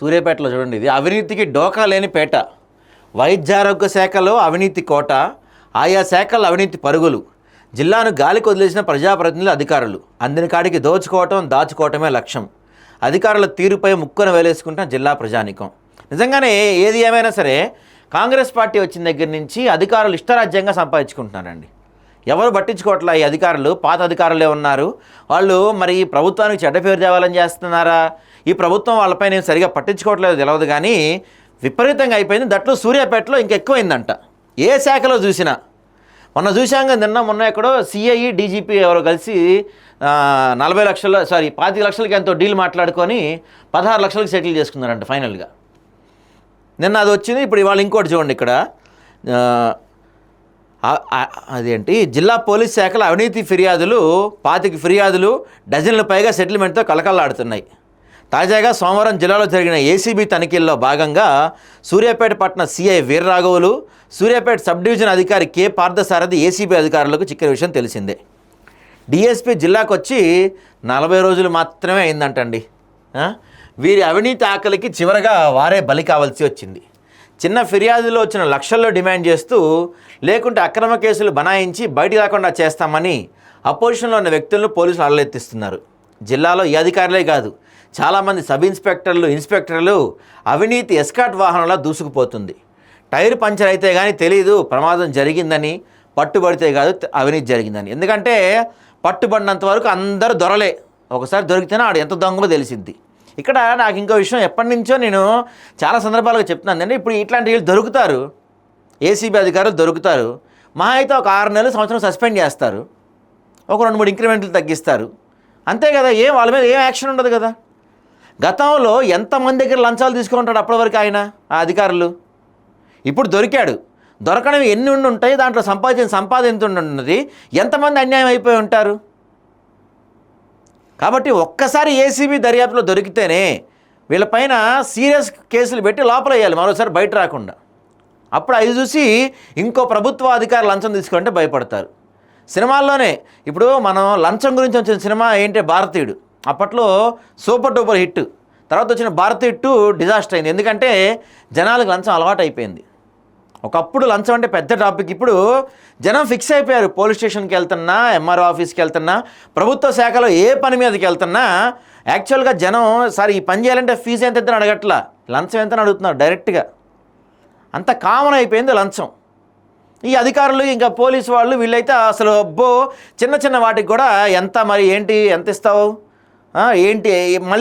సూర్యాపేటలో చూడండి, ఇది అవినీతికి డోకా లేని పేట. వైద్యారోగ్య శాఖలో అవినీతి కోట, ఆయా శాఖల్లో అవినీతి పరుగులు. జిల్లాను గాలికి వదిలేసిన ప్రజాప్రతినిధులు, అధికారులు. అందిన కాడికి దోచుకోవటం, దాచుకోవటమే లక్ష్యం. అధికారుల తీరుపై ముక్కున వేలేసుకుంటున్న జిల్లా ప్రజానీకం. నిజంగానే ఏది ఏమైనా సరే కాంగ్రెస్ పార్టీ వచ్చిన దగ్గర నుంచి అధికారులు ఇష్టరాజ్యంగా సంపాదించుకుంటున్నారండి. ఎవరు పట్టించుకోవట్లా. ఈ అధికారులు పాత అధికారులే ఉన్నారు. వాళ్ళు మరి ప్రభుత్వానికి చెడ్డ పేరు తేవాలని చేస్తున్నారా, ఈ ప్రభుత్వం వాళ్ళపై నేను సరిగా పట్టించుకోవట్లేదు తెలియదు, కానీ విపరీతంగా అయిపోయింది. దట్లో సూర్యాపేటలో ఇంకెక్కువైందంట. ఏ శాఖలో చూసినా. మొన్న చూశాంగా, మొన్న ఎక్కడో సిఐ డీజీపీ ఎవరో కలిసి 25 లక్షలకి ఎంతో డీల్ మాట్లాడుకొని 16 లక్షలకి సెటిల్ చేసుకున్నారంట ఫైనల్గా. నిన్న అది వచ్చింది. ఇప్పుడు ఇవాళ ఇంకోటి చూడండి ఇక్కడ. అదేంటి, జిల్లా పోలీస్ శాఖల అవినీతి ఫిర్యాదులు 25 ఫిర్యాదులు, డజన్ల పైగా సెటిల్మెంట్తో కలకల్లాడుతున్నాయి. తాజాగా సోమవారం జిల్లాలో జరిగిన ఏసీబీ తనిఖీల్లో భాగంగా సూర్యాపేట పట్టణ సిఐ వీర్రాఘవులు, సూర్యాపేట సబ్ డివిజన్ అధికారి కె పార్థసారథి ఏసీబీ అధికారులకు చిక్కిన విషయం తెలిసిందే. డిఎస్పీ జిల్లాకు వచ్చి 40 రోజులు మాత్రమే అయిందంటండి. వీరి అవినీతి ఆకలికి చివరగా వారే బలి కావాల్సి వచ్చింది. చిన్న ఫిర్యాదులో వచ్చిన లక్షల్లో డిమాండ్ చేస్తూ, లేకుంటే అక్రమ కేసులు బనాయించి బయటికి రాకుండా చేస్తామని అపోజిషన్లో ఉన్న వ్యక్తులను పోలీసులు అల్లెత్తిస్తున్నారు. జిల్లాలో ఈ అధికారులే కాదు, చాలామంది సబ్ ఇన్స్పెక్టర్లు, ఇన్స్పెక్టర్లు అవినీతి ఎస్కాట్ వాహనంలో దూసుకుపోతుంది. టైర్ పంచర్ అయితే కానీ తెలీదు ప్రమాదం జరిగిందని, పట్టుబడితే కాదు అవినీతి జరిగిందని. ఎందుకంటే పట్టుబడినంత వరకు అందరూ దొరలే, ఒకసారి దొరికితేనే ఆడు ఎంత దొంగలో తెలిసింది. ఇక్కడ నాకు ఇంకో విషయం ఎప్పటి నుంచో నేను చాలా సందర్భాలుగా చెప్తున్నాను అండి. ఇప్పుడు ఇట్లాంటి వీళ్ళు దొరుకుతారు, ఏసీబీ అధికారులు దొరుకుతారు, మహా అయితే ఒక 6 నెలలు, సంవత్సరం సస్పెండ్ చేస్తారు, ఒక 2-3 ఇంక్రిమెంట్లు తగ్గిస్తారు, అంతే కదా. వాళ్ళ మీద ఏం యాక్షన్ ఉండదు కదా. గతంలో ఎంతమంది దగ్గర లంచాలు తీసుకుంటాడు అప్పటి వరకు ఆయన, ఆ అధికారులు. ఇప్పుడు దొరికాడు, దొరకడం ఎన్ని ఉంటాయి, దాంట్లో సంపాదన ఎంత ఉన్నది, ఎంతమంది అన్యాయం అయిపోయి ఉంటారు. కాబట్టి ఒక్కసారి ఏసీబీ దర్యాప్తులో దొరికితేనే వీళ్ళపైన సీరియస్ కేసులు పెట్టి లోపల వేయాలి, మరోసారి బయట రాకుండా. అప్పుడు అది చూసి ఇంకో ప్రభుత్వ అధికారులు లంచం తీసుకుంటే భయపడతారు. సినిమాల్లోనే ఇప్పుడు మనం లంచం గురించి వచ్చిన సినిమా ఏంటి, భారతీయుడు. అప్పట్లో సూపర్ డూపర్ హిట్. తర్వాత వచ్చిన భారతీయుడు 2 డిజాస్టర్ అయింది. ఎందుకంటే జనాలకు లంచం అలవాటు అయిపోయింది. ఒకప్పుడు లంచం అంటే పెద్ద టాపిక్, ఇప్పుడు జనం ఫిక్స్ అయిపోయారు. పోలీస్ స్టేషన్కి వెళ్తున్నా, ఎంఆర్ఓ ఆఫీస్కి వెళ్తున్నా, ప్రభుత్వ శాఖలో ఏ పని మీదకి వెళ్తున్నా యాక్చువల్గా జనం సార్ ఈ పని చేయాలంటే ఫీజు ఎంత ఎంతని అడగట్లా, లంచం ఎంతని అడుగుతున్నారు డైరెక్ట్గా. అంత కామన్ అయిపోయింది లంచం. ఈ అధికారులు ఇంకా పోలీసు వాళ్ళు వీళ్ళైతే అసలు చిన్న చిన్న వాటికి కూడా ఎంత మరి ఏంటి, ఎంత ఇస్తావు ఏంటి, మళ్ళీ